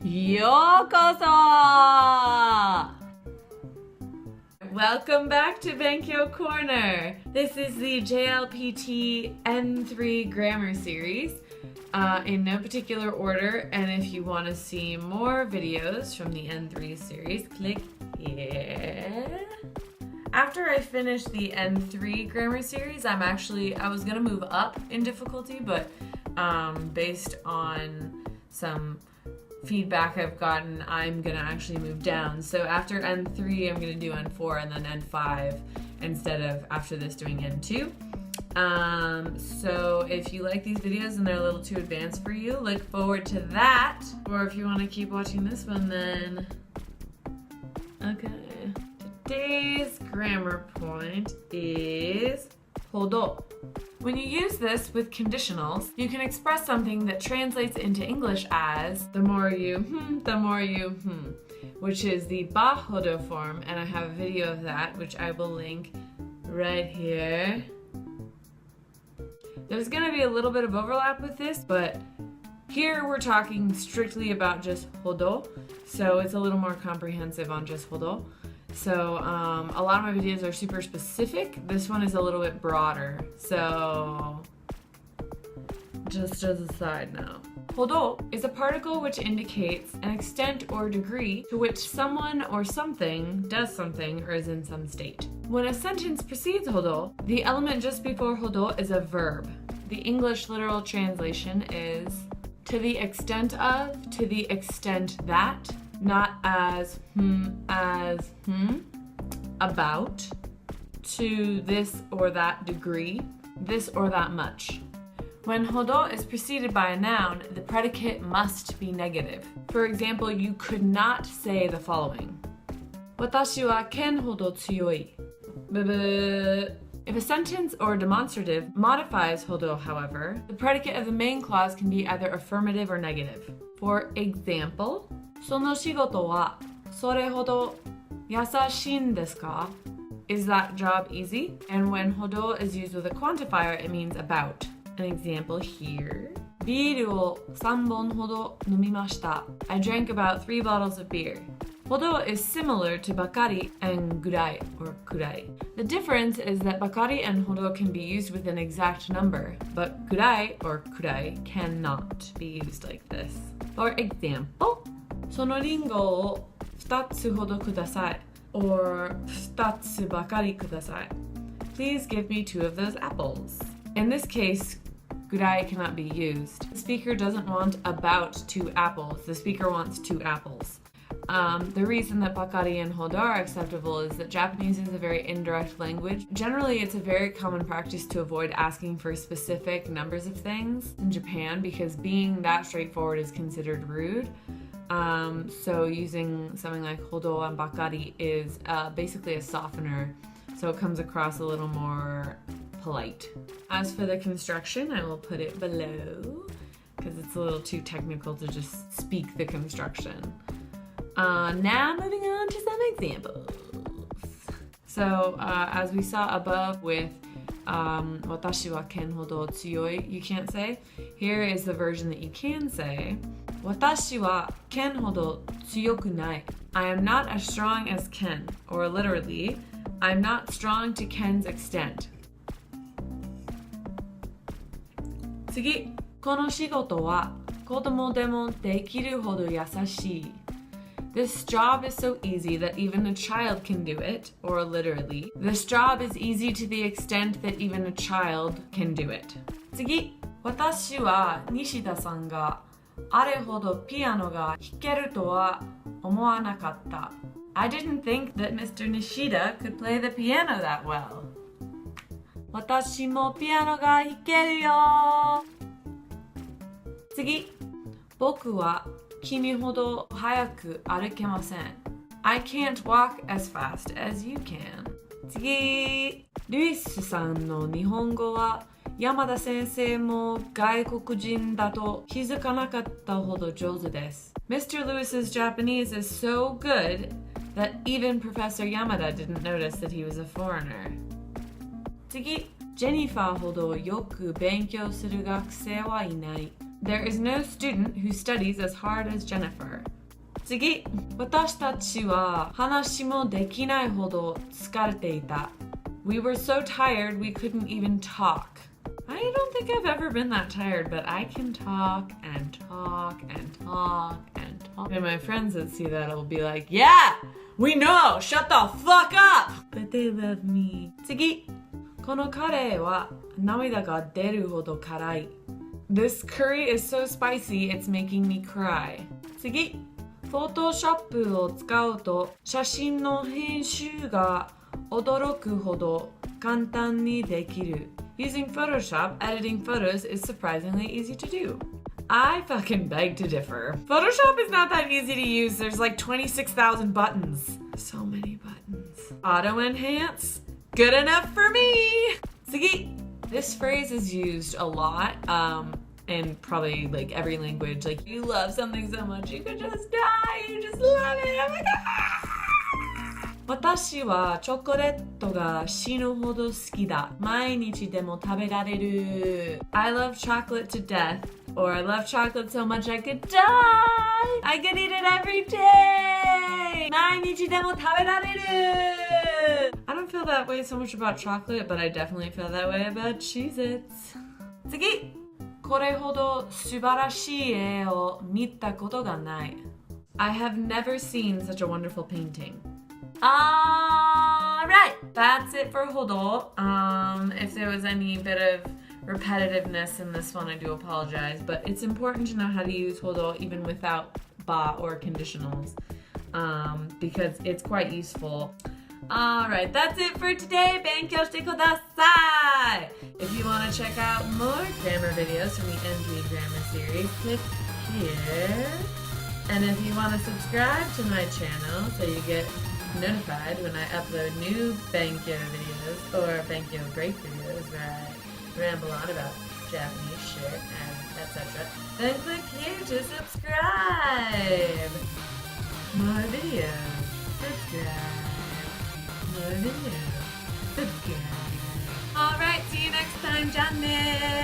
Yokoso! Welcome back to Benkyou Corner. This is the JLPT N3 grammar series in no particular order, and if you want to see more videos from the N3 series, click here. After I finish the N3 grammar series, I was gonna move up in difficulty, but based on some feedback I've gotten, I'm gonna actually move down. So after N3, I'm gonna do N4 and then N5 instead of after this doing N2. So if you like these videos and they're a little too advanced for you, look forward to that. Or if you want to keep watching this one, then okay. Today's grammar point is hodo. When you use this with conditionals, you can express something that translates into English as the more you, which is the ba hodo form, and I have a video of that, which I will link right here. There's gonna be a little bit of overlap with this, but here we're talking strictly about just hodo, so it's a little more comprehensive on just hodo. So a lot of my videos are super specific. This one is a little bit broader. So just as a side note. Hodo is a particle which indicates an extent or degree to which someone or something does something or is in some state. When a sentence precedes hodo, the element just before hodo is a verb. The English literal translation is to the extent of, to the extent that, not as about, to this or that degree, this or that much. When hodo is preceded by a noun, the predicate must be negative. For example, you could not say the following. 私はケンほど強い. If a sentence or demonstrative modifies hodo, however, the predicate of the main clause can be either affirmative or negative. For example, その仕事はそれほど優しいんですか? Is that job easy? And when hodo is used with a quantifier, it means about. An example here. ビールを3本ほど飲みました. I drank about 3 bottles of beer. Hodo is similar to bakari and gurai or kurai. The difference is that bakari and hodo can be used with an exact number, but gurai or kurai cannot be used like this. For example, そのリンゴを2つほどください or 2つばかりください. Please give me 2 of those apples. In this case, gurai cannot be used. The speaker doesn't want about 2 apples. The speaker wants 2 apples. The reason that bakari and hodo are acceptable is that Japanese is a very indirect language. Generally, it's a very common practice to avoid asking for specific numbers of things in Japan because being that straightforward is considered rude. So using something like hodo and bakari is basically a softener, so it comes across a little more polite. As for the construction, I will put it below because it's a little too technical to just speak the construction. Now moving on to some examples. So as we saw above with 私はケンほど強い, you can't say. Here is the version that you can say. 私はケンほど強くない. I am not as strong as Ken, or literally, I'm not strong to Ken's extent. 次、この仕事は子供でもできるほど優しい. This job is so easy that even a child can do it, or literally, this job is easy to the extent that even a child can do it. 次、私は西田さんがあれほどピアノが弾けるとは思わなかった. I didn't think that Mr. Nishida could play the piano that well. 私もピアノが弾けるよ. 次、僕は君ほど速く歩けません. I can't walk as fast as you can. 次、ルイスさんの日本語は山田先生も外国人だと気づかなかったほど上手です. Mr. Lewis's Japanese is so good that even Professor Yamada didn't notice that he was a foreigner. 次、ジェニファーほどよく勉強する学生はいない. There is no student who studies as hard as Jennifer. 次、私たちは話もできないほど疲れていた。We were so tired we couldn't even talk. I don't think I've ever been that tired, but I can talk and talk and talk and talk. And my friends that see that will be like, yeah, we know, shut the fuck up! But they love me. 次、このカレーは涙が出るほど辛い。This curry is so spicy, it's making me cry. 次、フォトショップを使うと写真の編集が驚くほど簡単にできる。Using Photoshop, editing photos is surprisingly easy to do. I fucking beg to differ. Photoshop is not that easy to use. There's like 26,000 buttons. So many buttons. Auto enhance? Good enough for me! 次! This phrase is used a lot in probably like every language. Like, you love something so much, you could just die. You just love it. Oh my god! 私はチョコレートが死ぬほど好きだ。毎日でも食べられる。I love chocolate to death. Or I love chocolate so much I could die. I could eat it every day. 毎日でも食べられる。I don't feel that way so much about chocolate, but I definitely feel that way about Cheez-Its. 次。これほど素晴らしい絵を見たことがない。I have never seen such a wonderful painting. Alright, that's it for ほど. If there was any bit of repetitiveness in this one, I do apologize, but it's important to know how to use ほどeven without ba or conditionals, because it's quite useful. Alright, that's it for today. 勉強してください. If you want to check out more grammar videos from the NP Grammar Series, click here. And if you want to subscribe to my channel so you get notified when I upload new Benkyou videos or Benkyou break videos where I ramble on about Japanese shit and etc., then click here to subscribe. More videos. Subscribe. More videos. Subscribe. Alright, see you next time, Janne!